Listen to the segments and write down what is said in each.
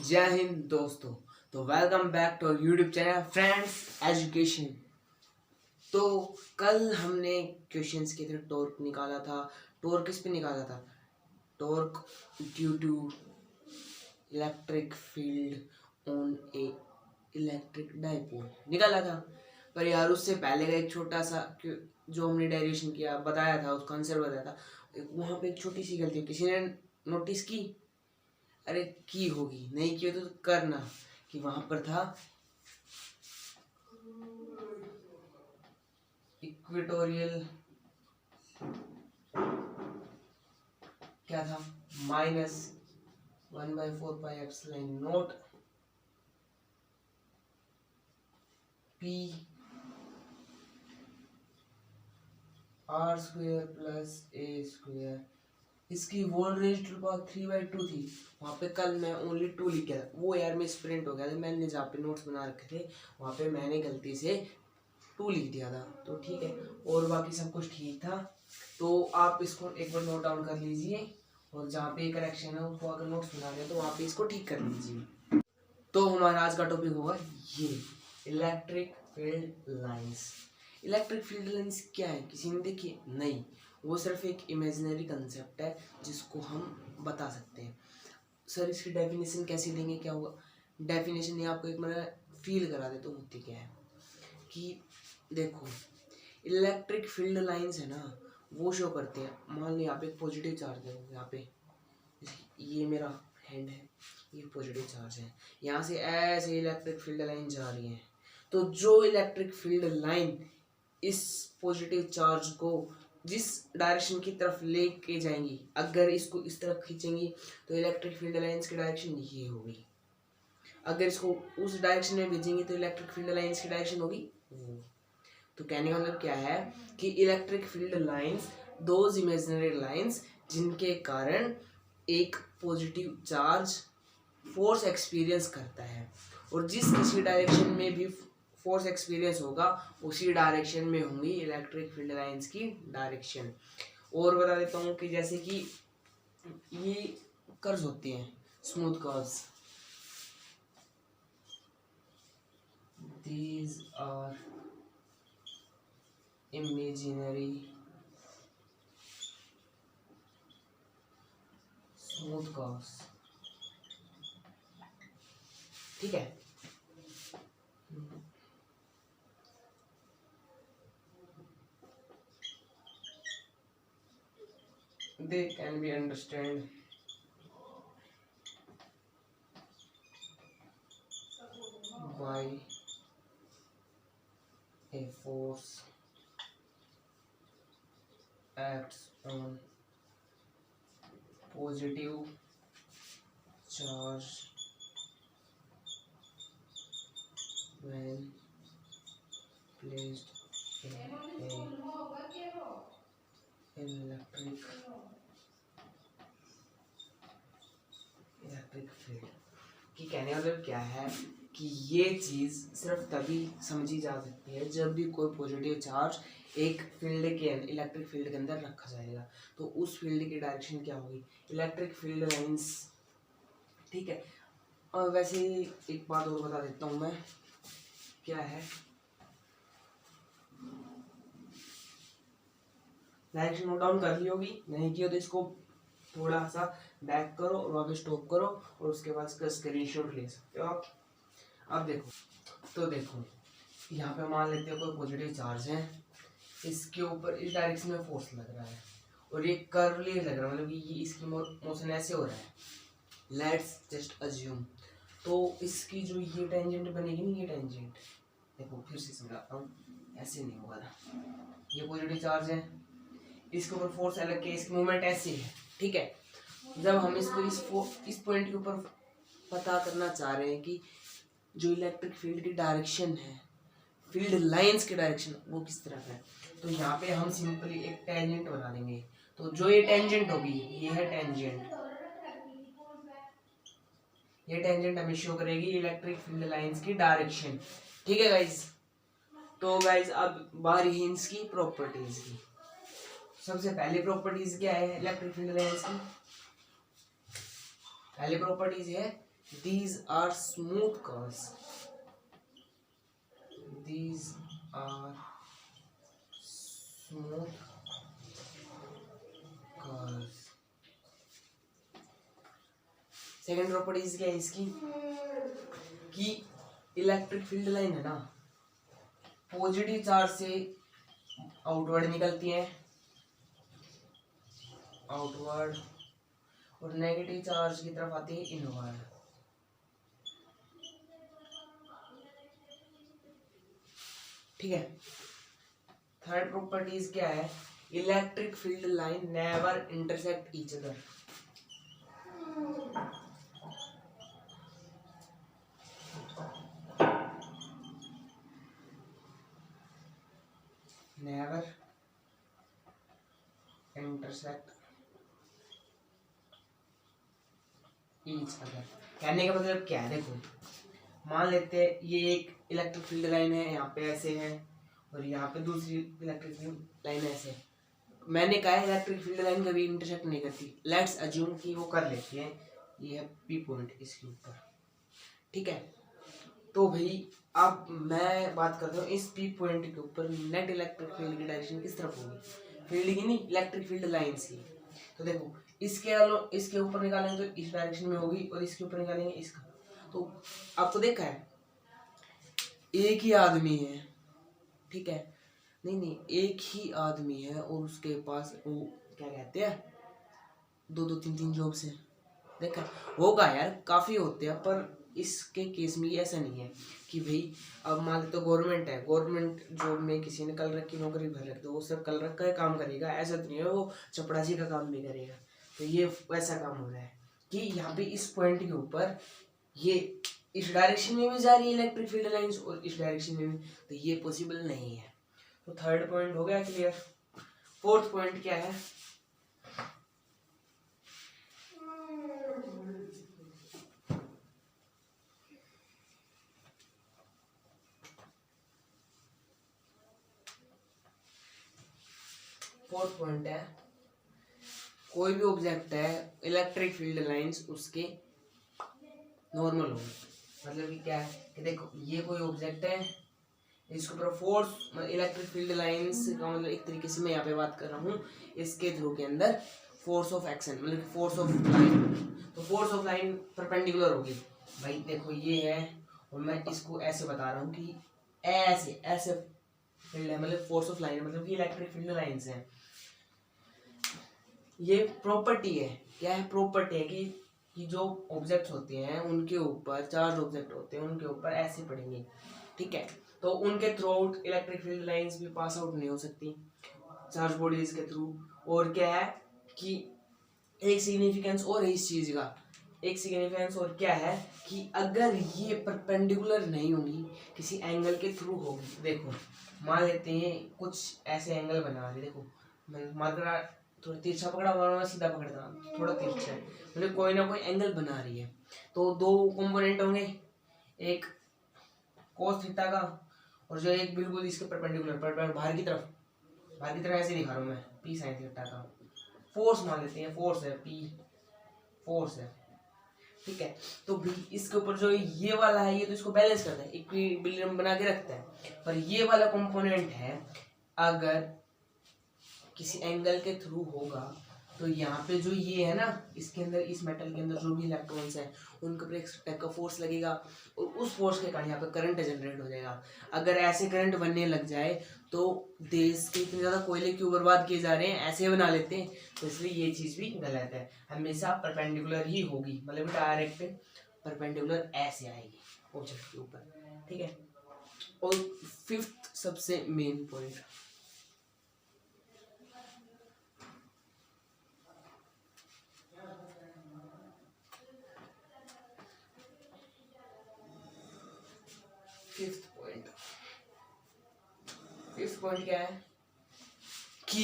जय हिंद दोस्तों। तो welcome back to YouTube channel friends education. तो कल हमने क्वेश्चंस के थे, टॉर्क निकाला था। टॉर्क किस पे निकाला था? Torque due to electric field on a electric dipole निकाला था। पर यार उससे पहले का एक छोटा सा जो हमने डेरिवेशन किया बताया था, उसका आंसर बताया था, वहाँ पे एक छोटी सी गलती किसी ने नोटिस की। अरे की होगी, नहीं की हो तो करना कि वहां पर था इक्वेटोरियल, क्या था, -1/4πε0 P r² + a²। इसकी वोल रेज टू पावर 3/2 थी। वहाँ पे कल मैं ओनली 2 लिख गया था, वो यार मैं स्प्रिंट हो गया था। मैंने जहाँ पे नोट्स बना रखे थे वहाँ पे मैंने गलती से 2 लिख दिया था, तो ठीक है। और बाकी सब कुछ ठीक था। तो आप इसको एक बार नोट डाउन कर लीजिए, और जहाँ पे करेक्शन है उसको अगर नोट्स बना रहे हैं तो वहाँ पे इसको ठीक कर लीजिए। तो हमारा आज का टॉपिक होगा ये electric field lines. Electric field lines क्या है, किसी ने देखी? नहीं, वो सिर्फ एक इमेजिनरी कंसेप्ट है जिसको हम बता सकते हैं। सर इसकी डेफिनेशन कैसे देंगे, क्या होगा? डेफिनेशन ये आपको एक मैं फील करा देता हूँ होती क्या है कि देखो, इलेक्ट्रिक फील्ड लाइंस है ना, वो शो करते हैं। मान लो यहाँ पे एक पॉजिटिव चार्ज है, यहाँ पे ये मेरा हैंड है, ये पॉजिटिव चार्ज है, यहाँ से ऐसे इलेक्ट्रिक फील्ड लाइन जा रही है। तो जो इलेक्ट्रिक फील्ड लाइन इस पॉजिटिव चार्ज को जिस डायरेक्शन की तरफ लेके जाएंगी, अगर इसको इस तरफ खींचेंगी तो इलेक्ट्रिक फील्ड लाइंस की डायरेक्शन ये होगी। अगर इसको उस डायरेक्शन में भेजेंगे तो इलेक्ट्रिक फील्ड लाइंस की डायरेक्शन होगी वो। तो कहने का मतलब क्या है कि electric field lines those imaginary lines जिनके कारण एक पॉजिटिव चार्ज फोर्स एक्सपीरियंस करता है, और जिस किसी डायरेक्शन में भी फोर्स एक्सपीरियंस होगा उसी डायरेक्शन में होंगी इलेक्ट्रिक फील्ड लाइंस की डायरेक्शन। और बता देता हूँ कि जैसे कि ये कर्व्स होती हैं, smooth curves, these are imaginary smooth curves, ठीक है। they can be understand by a force acts on positive charge when placed in a electric field. कि कहने का मतलब क्या है कि ये चीज़ सिर्फ तभी समझी जा सकती है जब भी कोई पॉजिटिव चार्ज एक फील्ड के इलेक्ट्रिक फील्ड के अंदर रखा जाएगा, तो उस फील्ड की डायरेक्शन क्या होगी? इलेक्ट्रिक फील्ड लाइंस, ठीक है। और वैसे एक बात और बता देता हूँ मैं, क्या है, डायरेक्शन नोट डाउन कर ली होगी, नहीं की हो तो इसको थोड़ा सा बैक करो और वापस स्टॉप करो, और उसके बाद इसका स्क्रीनशॉट ले सकते हो आप। अब देखो, तो देखो यहाँ पे मान लेते हो कोई पॉजिटिव चार्ज है, इसके ऊपर इस डायरेक्शन में फोर्स लग रहा है, और ये कर्वली लग रहा है, मतलब ये इसकी मोशन ऐसे हो रहा है। लेट्स जस्ट अज्यूम, तो इसकी जो ये टेंजेंट बनेगी ना, ये टेंजेंट देखो फिर से समझाता हूँ, ऐसे नहीं होगा ना। ये पॉजिटिव चार्ज है, इसके ऊपर फोर्स अलग के, इसकी मूवमेंट ऐसे है, ठीक है। जब हम इसको इस पॉइंट के ऊपर पता करना चाह रहे हैं कि जो इलेक्ट्रिक फील्ड की डायरेक्शन है, फील्ड लाइंस की डायरेक्शन वो किस तरफ है, तो यहाँ पे हम सिंपली एक टेंजेंट बना देंगे। तो जो ये टेंजेंट होगी, ये है टेंजेंट, ये टेंजेंट हमें शो करेगी इलेक्ट्रिक फील्ड लाइंस की डायरेक्शन, ठीक है गाइज। तो गाइज अब बारी है इसकी प्रॉपर्टीज की। सबसे पहली प्रॉपर्टीज क्या है इलेक्ट्रिक फील्ड लाइंस की? पहली प्रॉपर्टीज है these are smooth curves, these are smooth curves। Second properties क्या है इसकी कि इलेक्ट्रिक फील्ड लाइन है ना पॉजिटिव चार्ज से आउटवर्ड निकलती है, आउटवर्ड, और नेगेटिव चार्ज की तरफ आती है इनवर्ड। ठीक है। थर्ड प्रॉपर्टीज क्या है, electric field line never intersect each other. Never intersect each other. कहने का मतलब क्या है, देखो मान लेते हैं ये एक इलेक्ट्रिक फील्ड लाइन है, यहाँ पे ऐसे है, और यहाँ पे दूसरी इलेक्ट्रिक फील्ड लाइन ऐसे है। मैंने कहा है इलेक्ट्रिक फील्ड लाइन कभी इंटरसेक्ट नहीं करती, लेट्स अज्यूम कि वो कर लेती है। ये है पी पॉइंट इसके ऊपर, ठीक है। तो भाई अब मैं बात करता हूँ इस पी पॉइंट के ऊपर नेट इलेक्ट्रिक फील्ड की डायरेक्शन किस तरफ होगी, फील्ड की नहीं, इलेक्ट्रिक फील्ड लाइन से। तो देखो इसके ऊपर निकालेंगे तो इस डायरेक्शन में होगी, और इसके ऊपर निकालेंगे इसका। तो आपको देखा है एक ही आदमी है, ठीक है, नहीं एक ही आदमी है और उसके पास वो क्या कहते हैं दो दो तीन तीन जॉब्स है। देखा होगा यार, काफी होते हैं, पर इसके केस में ऐसा नहीं है कि भाई अब मान लो तो गवर्नमेंट है, गवर्नमेंट जॉब में किसी ने कल रख की नौकरी भर रख दो, वो सब कल रख का काम करेगा, ऐसा तो नहीं है वो चपड़ासी का काम भी करेगा। तो ये वैसा काम हो रहा है कि यहाँ पे इस पॉइंट के ऊपर ये इस डायरेक्शन में भी जा रही है इलेक्ट्रिक फील्ड लाइंस, और इस डायरेक्शन में भी, तो ये पॉसिबल नहीं है। तो थर्ड पॉइंट हो गया क्लियर। फोर्थ पॉइंट क्या है, फोर्थ पॉइंट है कोई भी ऑब्जेक्ट है इलेक्ट्रिक फील्ड लाइंस उसके नॉर्मल होंगे। मतलब कि क्या है कि देखो ये कोई ऑब्जेक्ट है, इसके ऊपर फोर्स इलेक्ट्रिक फील्ड लाइंस का मतलब एक तरीके से मैं यहाँ पे बात कर रहा हूँ इसके थ्रू के अंदर फोर्स ऑफ एक्शन मतलब फोर्स ऑफ लाइन। तो फोर्स ऑफ लाइन परपेंडिकुलर होगी। भाई देखो ये है और मैं इसको ऐसे बता रहा हूँ कि ऐसे ऐसे फील्ड है, मतलब फोर्स ऑफ लाइन मतलब कि इलेक्ट्रिक फील्ड लाइंस है। ये प्रॉपर्टी है, क्या है, प्रॉपर्टी है कि जो ऑब्जेक्ट्स होते हैं उनके ऊपर, चार्ज ऑब्जेक्ट होते हैं उनके ऊपर ऐसे पड़ेंगे, ठीक है। तो उनके through out electric field lines भी पास आउट नहीं हो सकती चार्ज बॉडीज के थ्रू। और क्या है कि एक सिग्निफिकेंस और है इस चीज का, एक सिग्निफिकेंस और क्या है कि अगर ये परपेंडिकुलर नहीं होगी किसी एंगल के थ्रू होगी। देखो मान लेते हैं कुछ ऐसे एंगल बना रहे, देखो मैं मार्कर थोड़ा तिरछा पकड़ा हुआ, सीधा पकड़ता थोड़ा तिरछा है, मतलब कोई ना कोई एंगल बना रही है। तो दो कंपोनेंट होंगे, एक कोस थीटा का और जो एक बिल्कुल इसके परपेंडिकुलर बाहर की तरफ ऐसे दिखा रहा हूँ मैं, पी साइन थीटा का। फोर्स मान लेते हैं, फोर्स है पी, फोर्स है, ठीक है। तो भी इसके ऊपर जो ये वाला है ये तो इसको बैलेंस करता है, इक्विलिब्रियम बना के रखता है। पर ये वाला कंपोनेंट है अगर किसी एंगल के थ्रू होगा तो यहाँ पे जो ये है ना इसके अंदर, इस मेटल के अंदर जो भी इलेक्ट्रॉन्स हैं उनके ऊपर एक टाइप का फोर्स लगेगा और उस फोर्स के कारण यहाँ पे करंट जनरेट हो जाएगा। अगर ऐसे करंट बनने लग जाए तो देश के इतने ज़्यादा कोयले क्यों बर्बाद किए जा रहे हैं, ऐसे बना लेते हैं। तो इसलिए ये चीज़ भी गलत है, हमेशा परपेंडिकुलर ही होगी, मतलब डायरेक्ट परपेंडिकुलर ऐसे आएगी ऑब्जेक्ट के ऊपर, ठीक है। और फिफ्थ सबसे मेन पॉइंट, फिफ्थ पॉइंट क्या है कि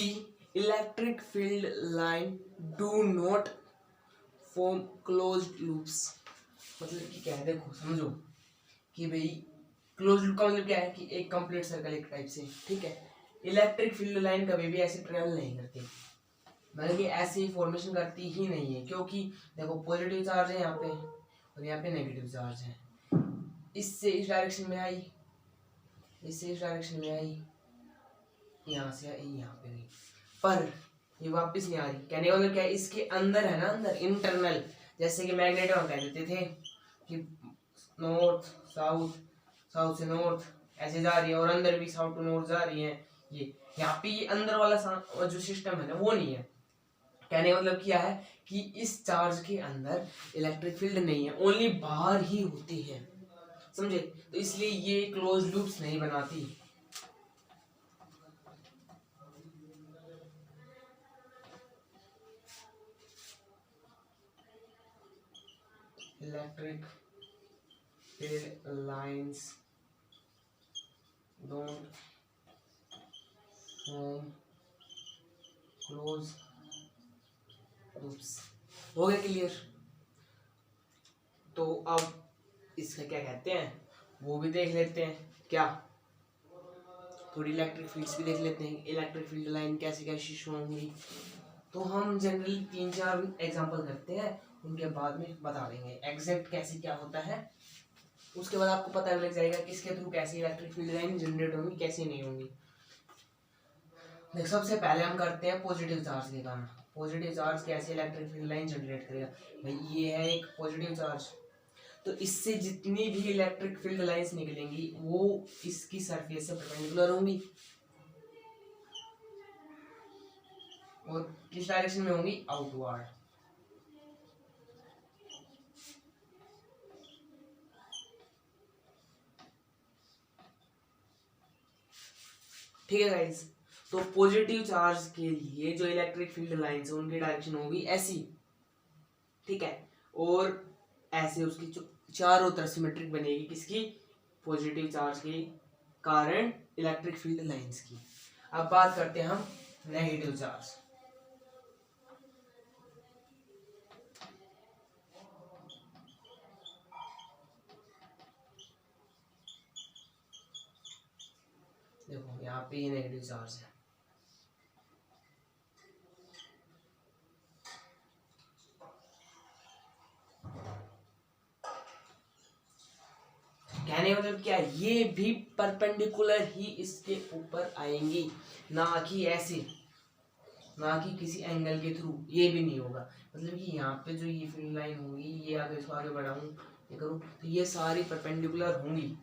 electric field line do not form closed loops. मतलब कि क्या है, देखो समझो कि भाई क्लोज लूप का मतलब क्या है कि एक कंप्लीट सर्कल एक टाइप से, ठीक है। इलेक्ट्रिक फील्ड लाइन कभी भी ऐसे ट्रेवल नहीं करती, मतलब कि ऐसी फॉर्मेशन करती ही नहीं है, क्योंकि देखो पॉजिटिव चार्ज है यहाँ पे और यहाँ पे नेगेटिव चार्ज है। इससे इस डायरेक्शन में आई, इससे इस डायरेक्शन में आई, यहाँ से आई, यहाँ पे गई, पर ये वापस नहीं आ रही। कहने का मतलब क्या है, इसके अंदर है ना, अंदर इंटरनल, जैसे कि मैग्नेट हम कह देते थे कि नॉर्थ साउथ, साउथ से नॉर्थ ऐसे जा रही है, और अंदर भी साउथ टू नॉर्थ जा रही है। ये यहाँ पे ये अंदर वाला जो सिस्टम है ना वो नहीं है। कहने का मतलब क्या है कि इस चार्ज के अंदर इलेक्ट्रिक फील्ड नहीं है, ओनली बाहर ही होती है, समझे। तो इसलिए ये क्लोज लूप्स नहीं बनाती। Electric field lines don't form close loops. हो गया क्लियर। तो अब इसका क्या कहते हैं वो भी देख लेते हैं, क्या थोड़ी इलेक्ट्रिक फील्ड्स भी देख लेते हैं, इलेक्ट्रिक फील्ड लाइन कैसे कैसे शो होंगी। तो हम जनरली 3-4 एग्जांपल करते हैं, उनके बाद में बता देंगे एग्जैक्ट कैसे क्या होता है। उसके बाद आपको पता लग जाएगा कि इसके थ्रू कैसे इलेक्ट्रिक फील्ड लाइन जनरेट होंगी, कैसे नहीं होंगी। देख, सबसे पहले हम करते हैं पॉजिटिव चार्ज के कारण। पॉजिटिव चार्ज कैसे इलेक्ट्रिक फील्ड लाइन जनरेट करेगा। भाई ये है एक पॉजिटिव चार्ज, तो इससे जितनी भी इलेक्ट्रिक फील्ड लाइंस निकलेंगी वो इसकी सरफेस से परपेंडिकुलर होंगी, और किस डायरेक्शन में होंगी, आउटवर्ड। ठीक है गाइस, तो पॉजिटिव चार्ज के लिए जो इलेक्ट्रिक फील्ड लाइंस है उनकी डायरेक्शन होगी ऐसी, ठीक है, और ऐसे उसकी चारों तरफ सिमेट्रिक बनेगी, किसकी, पॉजिटिव चार्ज के कारण इलेक्ट्रिक फील्ड लाइंस की। अब बात करते हैं हम नेगेटिव चार्ज। देखो यहाँ पे ये नेगेटिव चार्ज है, कहने का मतलब क्या है, ये भी परपेंडिकुलर ही इसके ऊपर आएंगी, ना कि ऐसे, ना कि किसी एंगल के थ्रू, ये भी नहीं होगा। मतलब कि यहाँ पे जो ये फील्ड लाइन होगी, ये अगर इसको आगे बढ़ाऊं, ये करूँ, तो ये सारी परपेंडिकुलर होंगी,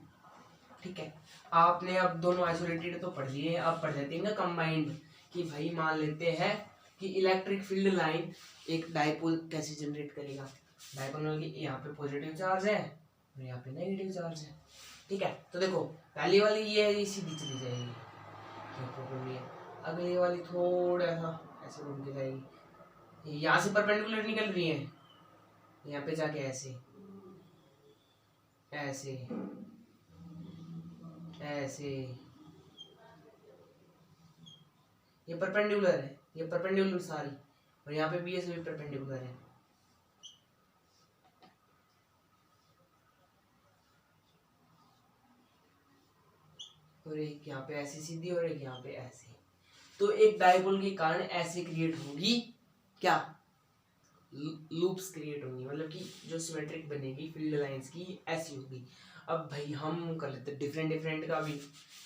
ठीक है। आपने अब दोनों आइसोलेटेड तो पढ़ लिए, अब पढ़ लेते हैं ना कंबाइंड, कि भाई मान लेते हैं कि इलेक्ट्रिक फील्ड लाइन एक डायपोल कैसे जनरेट करेगा। डायपोल में यहाँ पे पॉजिटिव चार्ज है और यहाँ पे नेगेटिव चार्ज है, ठीक है। तो देखो पहली वाली ये है, ये सीधी चली जाएगी, प्रॉब्लम ये। अगली वाली थोड़ा सा ऐसे घूम के जाएगी, यहाँ से परपेंडिकुलर निकल रही है, यहाँ पे जाके ऐसे ऐसे ऐसे, ये परपेंडिकुलर है, ये परपेंडिकुलर सारी, और यहाँ पे भी ऐसे भी परपेंडिकुलर है। और एक यहाँ पे ऐसी सीधी और एक यहाँ पे ऐसे, तो एक डायपोल के कारण ऐसे क्रिएट होगी क्या, लूप्स क्रिएट होंगी, मतलब कि जो सिमेट्रिक बनेगी फील्ड लाइंस की ऐसी होगी। अब भाई हम कर लेते डिफरेंट डिफरेंट का भी।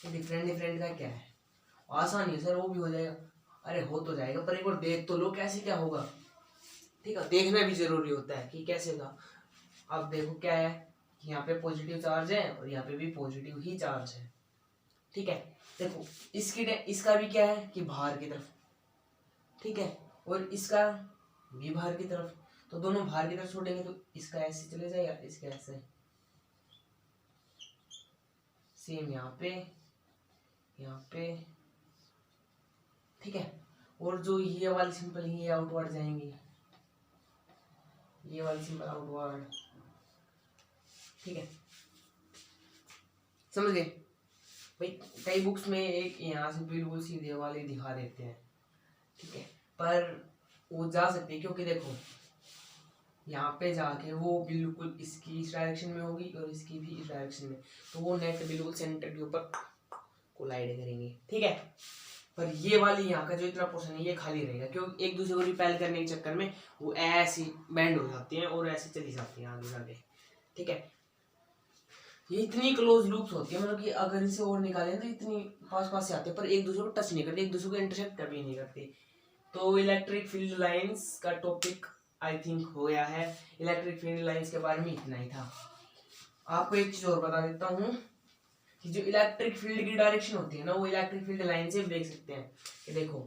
डिफरेंट डिफरेंट का क्या है, आसानी है सर, वो भी हो जाएगा। अरे हो तो जाएगा, पर एक बार देख तो लो कैसे क्या होगा, ठीक है, देखना भी जरूरी होता है कि कैसे होगा। अब देखो क्या है, यहाँ पे पॉजिटिव चार्ज है और यहाँ पे भी पॉजिटिव ही चार्ज है, ठीक है। देखो इसका भी क्या है कि बाहर की तरफ, ठीक है, और इसका भी बाहर की तरफ, तो दोनों बाहर की तरफ छोड़ेंगे तो इसका ऐसे चले जाएगा, इसका ऐसे, सेम यहाँ पे, ठीक है। और जो ये वाली सिंपल ये आउटवर्ड जाएंगी, ये वाली सिंपल आउटवर्ड, ठीक है, समझ गए भाई। कई बुक्स में एक यहाँ से बिल्कुल सीधे वाले दिखा देते हैं, ठीक है, पर वो जा सकते हैं, क्योंकि देखो यहाँ पे जाके वो बिल्कुल इसकी इस डायरेक्शन में होगी और इसकी भी इस डायरेक्शन में, तो वो नेट बिल्कुल सेंटर के ऊपर कोलाइड करेंगे, ठीक है। पर ये वाली यहाँ का जो इतना पोर्शन है ये खाली रहेगा, क्योंकि एक दूसरे को रिपेल करने के चक्कर में वो ऐसी बैंड हो जाती हैं और ऐसे चली जाती हैं आगे जाके, ठीक है, ये इतनी क्लोज लूप्स होती है, मतलब कि अगर इसे और निकालें तो इतनी पास पास से आते हैं, पर एक दूसरे को टच नहीं करते, एक दूसरे को इंटरसेक्ट कभी नहीं करते। तो इलेक्ट्रिक फील्ड लाइंस का टॉपिक आई थिंक हो गया है। इलेक्ट्रिक फील्ड लाइंस के बारे में इतना ही था। आपको एक चीज और बता देता हूँ कि जो इलेक्ट्रिक फील्ड की डायरेक्शन होती है ना, वो इलेक्ट्रिक फील्ड लाइन से देख सकते हैं कि देखो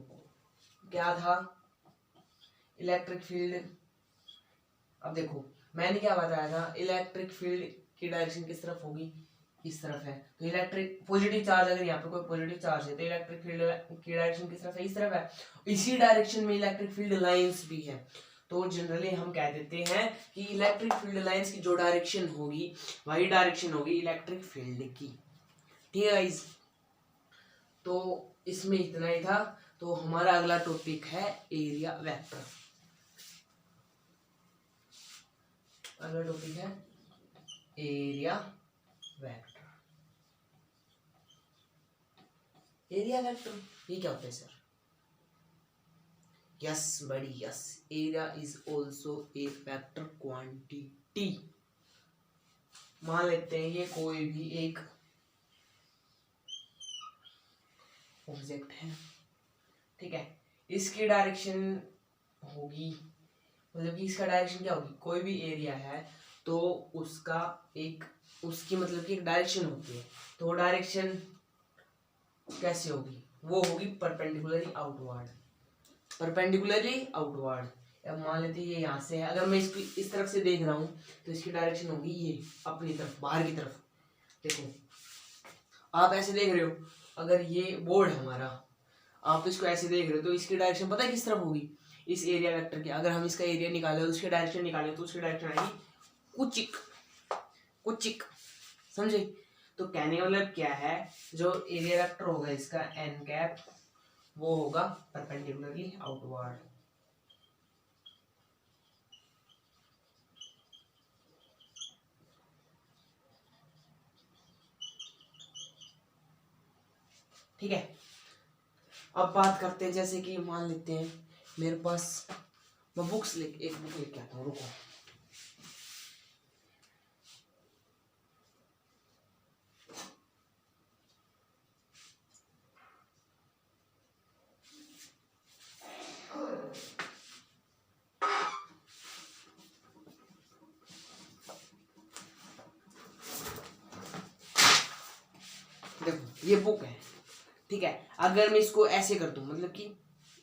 क्या था इलेक्ट्रिक फील्ड। अब देखो मैंने क्या बताया था, इलेक्ट्रिक फील्ड की डायरेक्शन किस तरफ होगी, इस तरफ है। तो इलेक्ट्रिक पॉजिटिव चार्ज, अगर यहाँ पे कोई पॉजिटिव चार्ज है तो इलेक्ट्रिक फील्ड की डायरेक्शन किस तरफ है, इस तरफ है। इसी डायरेक्शन में इलेक्ट्रिक फील्ड लाइंस भी है। तो जनरली हम कह देते हैं कि इलेक्ट्रिक फील्ड लाइंस की जो डायरेक्शन होगी वही डायरेक्शन होगी इलेक्ट्रिक फील्ड की। ठीक है गाइस, तो इसमें इतना ही था। तो हमारा अगला टॉपिक है एरिया वेक्टर। अगला टॉपिक है एरिया वेक्टर। एरिया वेक्टर ये क्या होता है सर? यस बड़ी yes, area is also a vector quantity. मान लेते हैं ये कोई भी एक ऑब्जेक्ट है, ठीक है, इसकी डायरेक्शन होगी, मतलब कि इसका डायरेक्शन क्या होगी, कोई भी एरिया है तो उसका एक उसकी मतलब कि एक डायरेक्शन होती है। तो वो डायरेक्शन कैसे होगी, वो होगी परपेंडिकुलरली आउटवर्ड। परपेंडिकुलरली आउटवर्ड, अब मान लेते हैं ये यहाँ से है, अगर मैं इसको इस तरफ से देख रहा हूँ तो इसकी डायरेक्शन होगी ये अपनी तरफ, बाहर की तरफ। देखो आप ऐसे देख रहे हो, अगर ये बोर्ड है हमारा, आप इसको ऐसे देख रहे हो तो इसकी डायरेक्शन पता है किस तरफ होगी, इस एरिया वेक्टर की। अगर हम इसका एरिया निकाले और उसकी डायरेक्शन निकाले तो उसकी डायरेक्शन आएगी कुचिक कुचिक, समझे? तो कहने का मतलब क्या है, जो एरिया वेक्टर होगा इसका एन कैप, वो होगा परपेंडिकुलरली आउटवर्ड। ठीक है, अब बात करते हैं, जैसे कि मान लेते हैं मेरे पास, मैं बुक्स एक बुक लेके आता हूँ, रुको। देखो ये बुक है, ठीक है, अगर मैं इसको ऐसे कर दूं, मतलब कि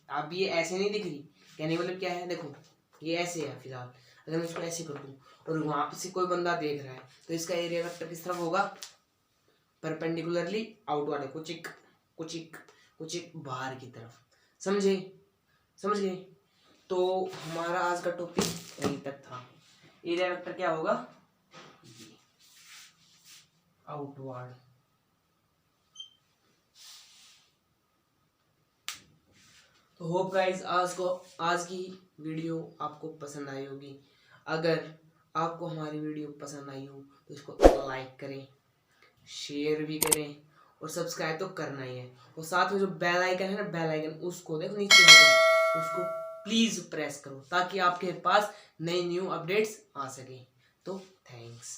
अब ये ऐसे नहीं दिख रही, कहने का मतलब क्या है, देखो ये ऐसे है फिलहाल, अगर मैं इसको ऐसे कर दूं और वहां से कोई बंदा देख रहा है तो इसका एरिया वेक्टर किस तरफ होगा, परपेंडिकुलरली आउटवर्ड है, कुचिक कुचिक कुचिक बाहर की तरफ। समझे? समझ गए? तो हमारा आज का टॉपिक यहीं तक था। एरिया वेक्टर क्या होगा, आउटवर्ड। तो होप गाइज आज की वीडियो आपको पसंद आई होगी। अगर आपको हमारी वीडियो पसंद आई हो तो इसको लाइक करें, शेयर भी करें और सब्सक्राइब तो करना ही है। और साथ में जो बेल आइकन है ना, बेल आइकन उसको देखो नीचे, उसको प्लीज प्रेस करो ताकि आपके पास नई न्यू अपडेट्स आ सके। तो थैंक्स।